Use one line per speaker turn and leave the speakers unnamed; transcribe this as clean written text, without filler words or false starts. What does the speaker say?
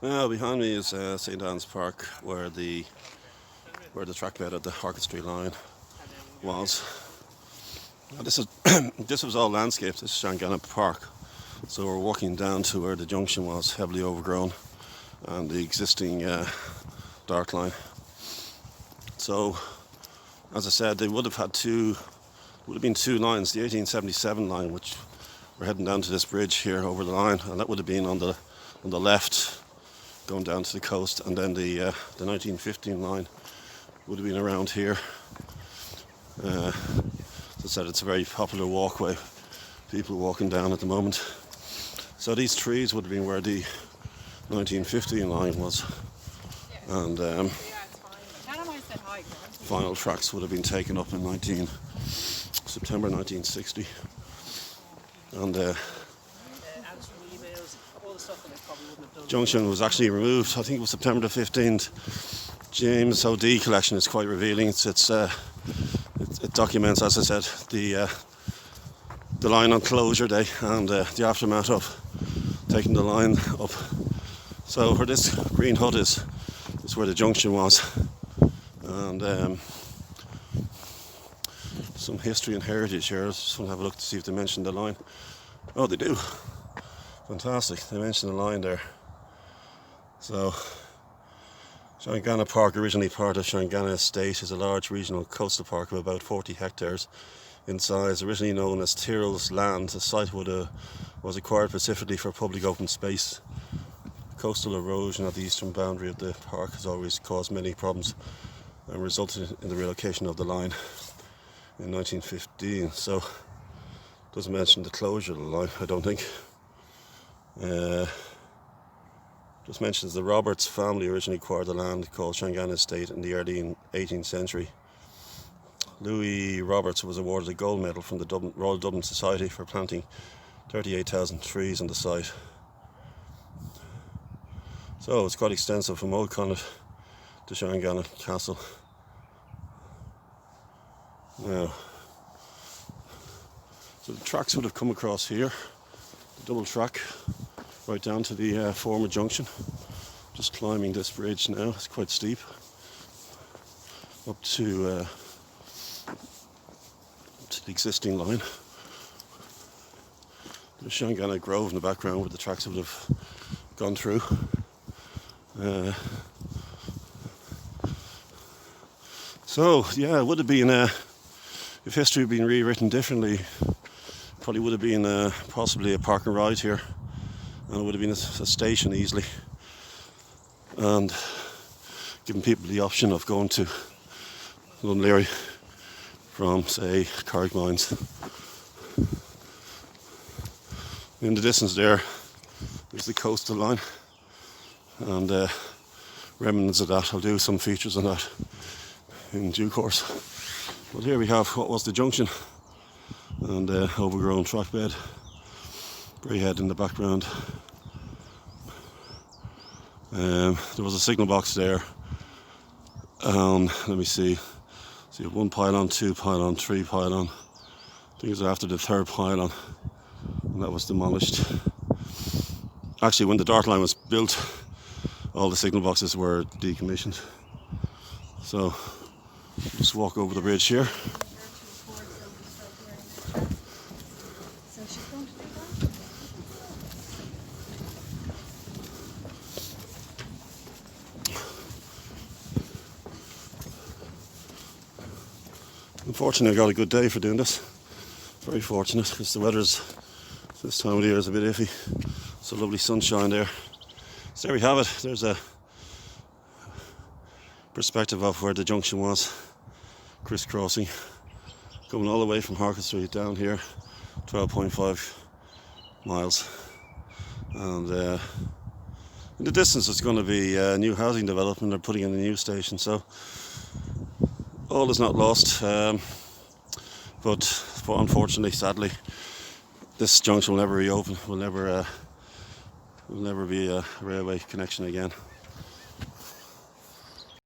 Now behind me is St Anne's Park, where the track bed at the Harcourt Street line was. Now this is this was all landscaped. This is Shanganagh Park, so we're walking down to where the junction was, heavily overgrown, and the existing dart line. So, as I said, they would have been two lines. The 1877 line, which we're heading down to this bridge here over the line, and that would have been on the left, going down to the coast, and then the 1915 line would have been around here. As I said, it's a very popular walkway, people walking down at the moment. So these trees would have been where the 1915 line was, and final tracks would have been taken up in September 1960, and junction was actually removed. I think it was September the 15th. James O'D collection is quite revealing. It documents, as I said, the line on closure day and the aftermath of taking the line up. So where this green hut is where the junction was, and some history and heritage here. I just want to have a look to see if they mention the line. Oh, they do. Fantastic. They mention the line there. So, Shanganagh Park, originally part of Shanganagh Estate, is a large regional coastal park of about 40 hectares in size. Originally known as Tyrrell's Land, the site was acquired specifically for public open space. Coastal erosion at the eastern boundary of the park has always caused many problems and resulted in the relocation of the line in 1915. So, doesn't mention the closure of the line, I don't think. Just mentions the Roberts family originally acquired the land called Shanganagh Estate in the early 18th century. Louis Roberts was awarded a gold medal from the Royal Dublin Society for planting 38,000 trees on the site. So it's quite extensive from Old Connaught to Shanganagh Castle. Now, so the tracks would have come across here, the double track, right down to the former junction. Just climbing this bridge now, it's quite steep, up to the existing line. There's Shanganagh Grove in the background where the tracks would have gone through. So yeah, it would have been, if history had been rewritten differently, probably would have been possibly a park and ride here, and it would have been a station easily, and giving people the option of going to Lunleary from, say, Carrickmines. In the distance there's the coastal line, and remnants of that. I'll do some features on that in due course. But here we have what was the junction, and overgrown track bed, Greyhead in the background. There was a signal box there, and let me see, so you have one pylon, two pylon, three pylon. I think it was after the third pylon, and that was demolished. Actually, when the dart line was built, all the signal boxes were decommissioned. So just walk over the bridge here. Unfortunately, I got a good day for doing this. Very fortunate, because the weather's this time of the year is a bit iffy. So lovely sunshine there. So there we have it. There's a perspective of where the junction was, crisscrossing, going all the way from Harcourt Street down here, 12.5 miles. And in the distance, it's going to be a new housing development. They're putting in a new station, so all is not lost. But unfortunately, sadly, this junction will never reopen. Will never be a railway connection again.